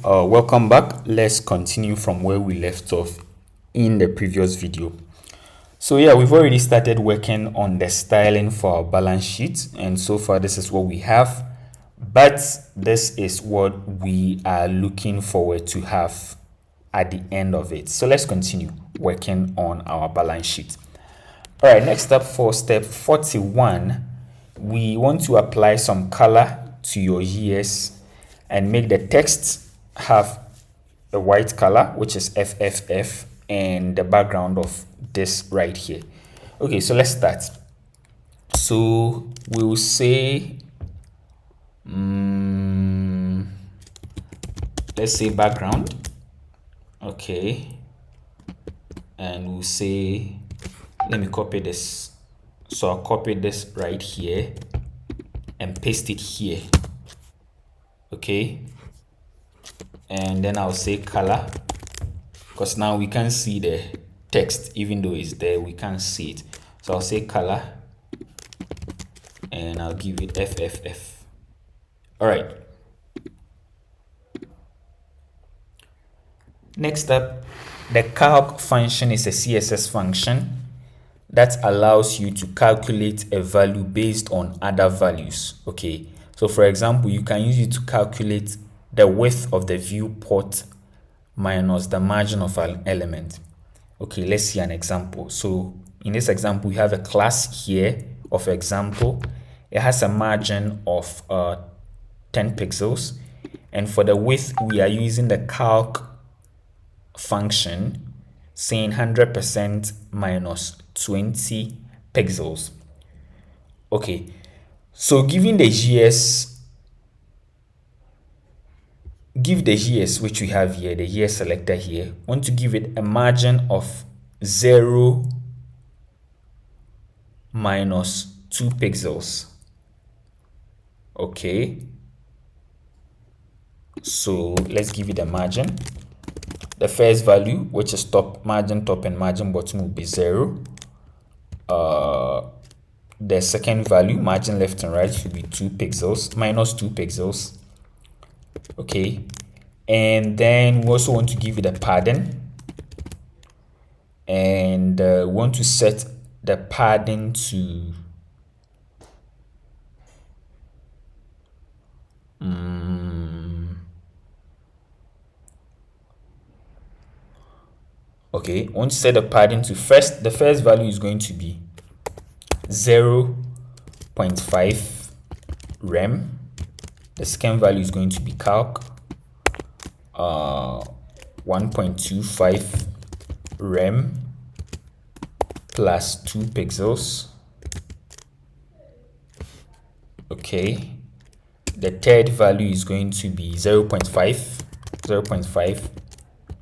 Welcome back. Let's continue from where we left off in the previous video. So yeah, we've already started working on the styling for our balance sheet, and so far this is what we have, but this is what we are looking forward to have at the end of it. So let's continue working on our balance sheet. All right, next up for step 41, we want to apply some color to your years and make the text have a white color, which is FFF, and the background of this right here. Okay, so let's start. So we'll say let's say background. Okay, and we'll say, let me copy this. So I'll copy this right here and paste it here. Okay, and then I'll say color, because now we can't see the text. Even though it's there, we can't see it. So I'll say color and I'll give it FFF. All right, next up, the calc function is a CSS function that allows you to calculate a value based on other values. Okay, so for example, you can use it to calculate the width of the viewport minus the margin of an element. Okay, let's see an example. So in this example, we have a class here of example. It has a margin of 10 pixels, and for the width, we are using the calc function saying 100% minus 20 pixels. Okay, so given the GS, give the GS which we have here, the GS selector here, want to give it a margin of 0 minus 2 pixels. Okay, so let's give it a margin. The first value, which is margin top and margin bottom, will be 0. The second value, margin left and right, should be 2 pixels, minus 2 pixels. Okay, and then we also want to give it a padding, and we want to set the padding to okay, want to set the padding to the first value is going to be 0.5 rem. The second value is going to be calc 1.25 rem plus 2 pixels. Okay, the third value is going to be 0.5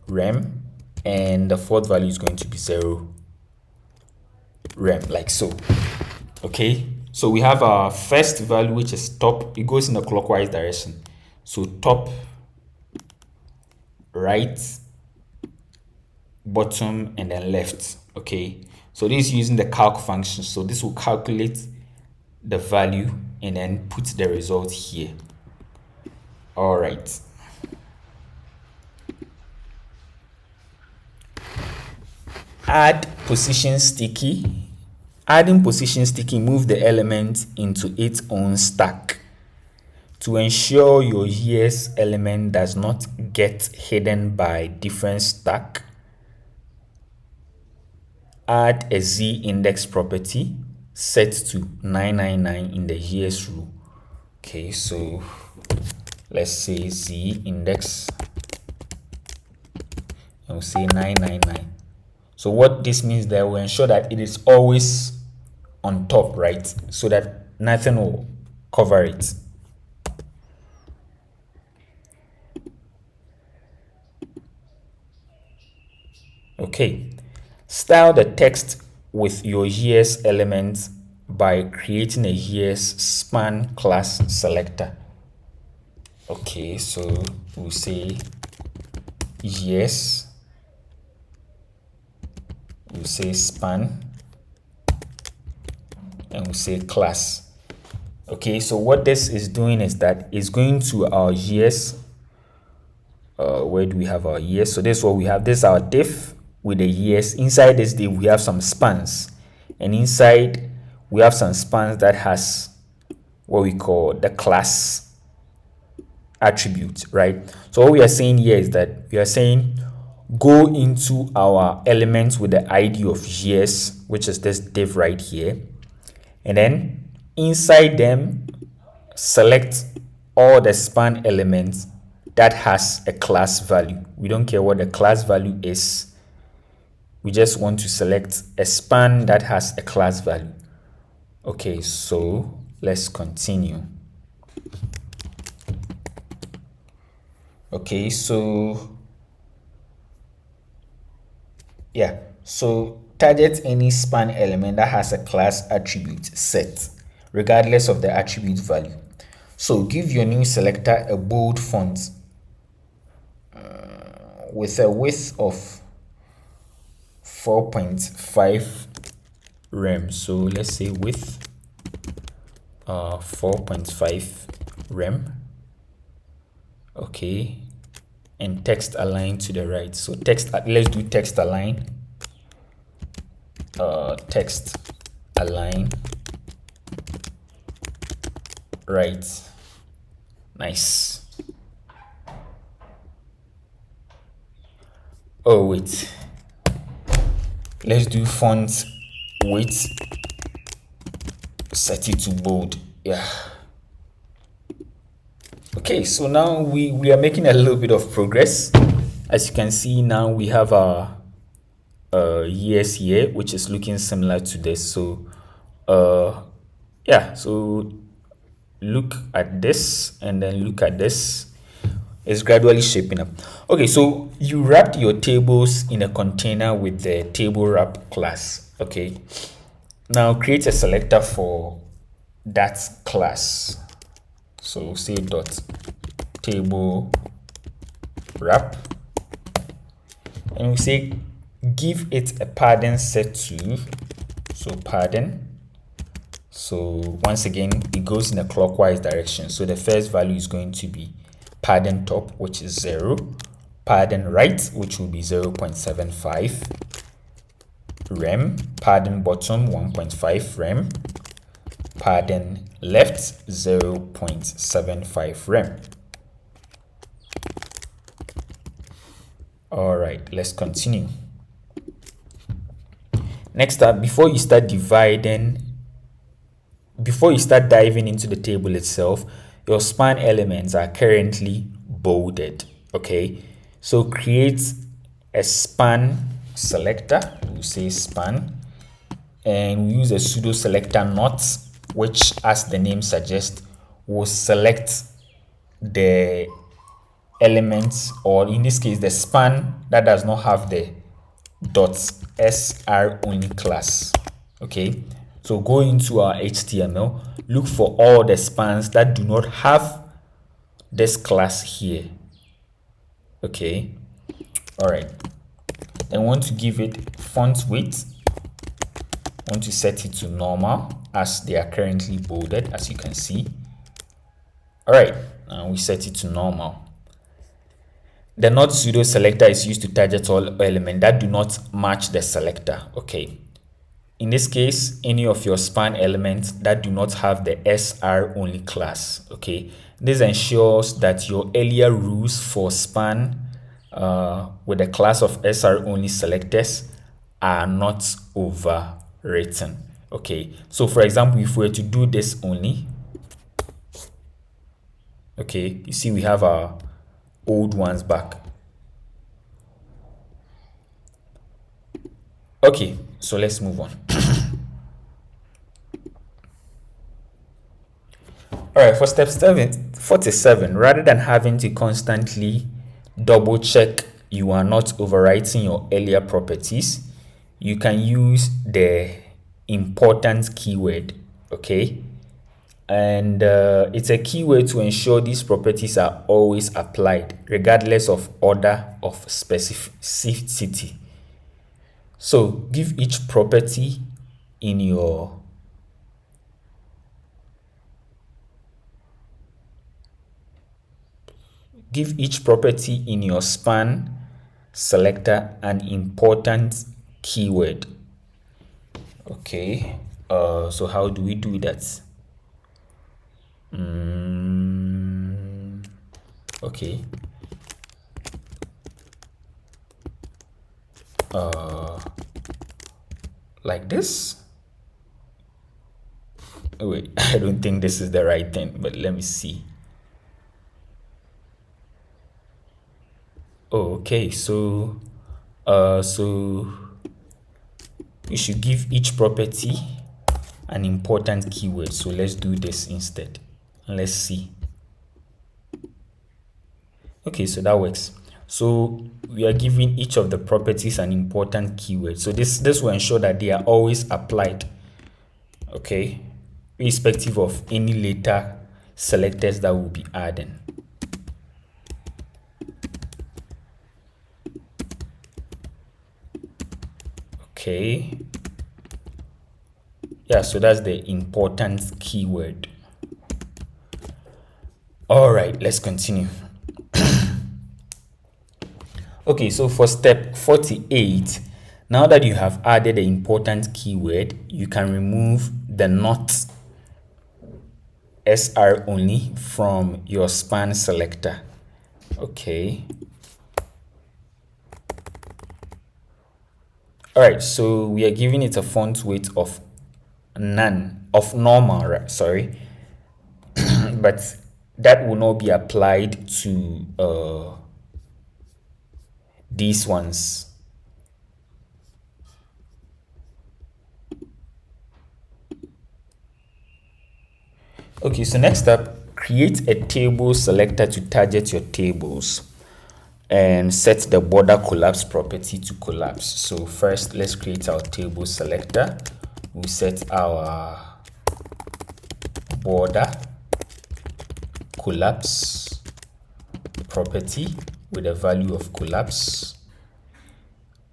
rem, and the fourth value is going to be 0 rem, like so. Okay, so we have our first value, which is top. It goes in the clockwise direction, so top, right, bottom, and then left. Okay, so this is using the calc function, so this will calculate the value and then put the result here. All right, add position sticky. Adding position sticky move the element into its own stack to ensure your years element does not get hidden by different stack. Add a z index property set to 999 in the years rule. Okay, so let's say z index, and we'll say 999. So what this means, that will ensure that it is always on top, right? So that nothing will cover it. Okay, style the text with your years element by creating a years span class selector. Okay, so we'll say years, we'll say span, and we'll say class. Okay, so what this is doing is that it's going to our years where do we have our years? So this is what we have. This is our div with the years. Inside this div we have some spans, and inside we have some spans that has what we call the class attribute, right? So what we are saying here is that we are saying go into our elements with the ID of years, which is this div right here, and then inside them select all the span elements that has a class value. We don't care what the class value is, we just want to select a span that has a class value. Okay, so let's continue. Okay, so yeah, so target any span element that has a class attribute set regardless of the attribute value. So give your new selector a bold font with a width of 4.5 rem. So let's say width 4.5 rem. Okay, and text align to the right. So text, let's do text align. Text align right. Nice. Oh wait, let's do font weight, set it to bold. Yeah. Okay, so now we are making a little bit of progress. As you can see, now we have our years here, which is looking similar to this. So yeah, so look at this and then look at this. It's gradually shaping up. Okay, so you wrapped your tables in a container with the table wrap class. Okay, now create a selector for that class. So say dot table wrap, and we say give it a padding set to, so padding. So once again it goes in a clockwise direction. So the first value is going to be padding top, which is 0, padding right, which will be 0.75 rem, padding bottom 1.5 rem, padding left 0.75 rem. All right, let's continue. Next up, before you start diving into the table itself, your span elements are currently bolded. Okay, so create a span selector. We'll say span, and we use a pseudo selector not, which, as the name suggests, will select the elements, or in this case the span that does not have the .sr only class. Okay, so go into our HTML, look for all the spans that do not have this class here. Okay, all right, then want to give it font weight, want to set it to normal as they are currently bolded, as you can see. All right, and we set it to normal. The not pseudo selector is used to target all elements that do not match the selector. Okay, in this case, any of your span elements that do not have the SR only class. Okay, this ensures that your earlier rules for span with the class of SR only selectors are not overwritten. Okay, so for example, if we were to do this only, okay, you see we have our old ones back. Okay, so let's move on. All right, for step 47, rather than having to constantly double check you are not overwriting your earlier properties, you can use the important keyword. Okay, and it's a keyword to ensure these properties are always applied regardless of order of specificity. So give each property in your give each property in your span selector an important keyword. Okay, so how do we do that? Okay, like this. Oh, wait, I don't think this is the right thing, but let me see. Oh, okay, so you should give each property an important keyword. So let's do this instead. Let's see. Okay, so that works. So we are giving each of the properties an important keyword. So this will ensure that they are always applied. Okay, irrespective of any later selectors that will be adding. Okay, yeah, so that's the important keyword. All right, let's continue. Okay, so for step 48, now that you have added the important keyword, you can remove the not SR only from your span selector. Okay. All right, so we are giving it a font weight of normal, right? Sorry. But that will not be applied to these ones. Okay, so next up, create a table selector to target your tables and set the border collapse property to collapse. So first, let's create our table selector. We'll set our border collapse property with a value of collapse,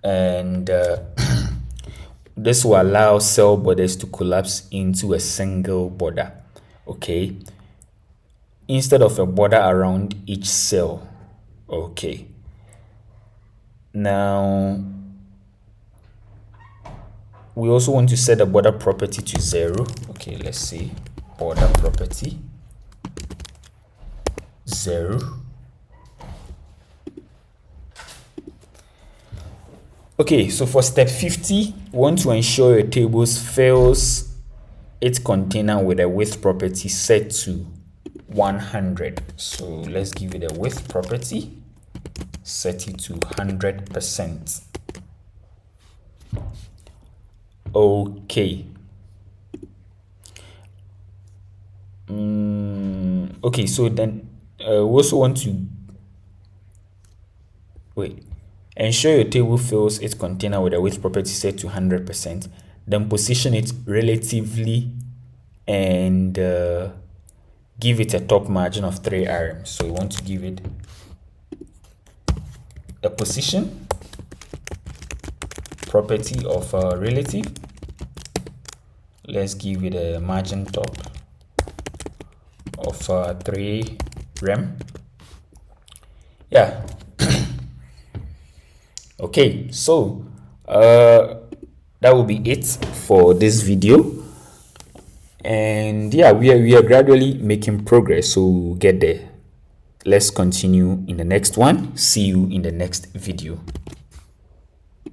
and this will allow cell borders to collapse into a single border. Okay, instead of a border around each cell. Okay, now we also want to set the border property to 0. Okay, let's see, border property 0. Okay, so for step 50, we want to ensure your tables fills its container with a width property set to 100. So let's give it a width property, set it to 100%. Okay. Okay, so then we also want to ensure your table fills its container with a width property set to 100%. Then position it relatively and give it a top margin of 3 rm. So we want to give it a position property of relative. Let's give it a margin top of 3 rem. Yeah. Okay, so that will be it for this video, and yeah, we are gradually making progress, so we'll get there. Let's continue in the next one. See you in the next video.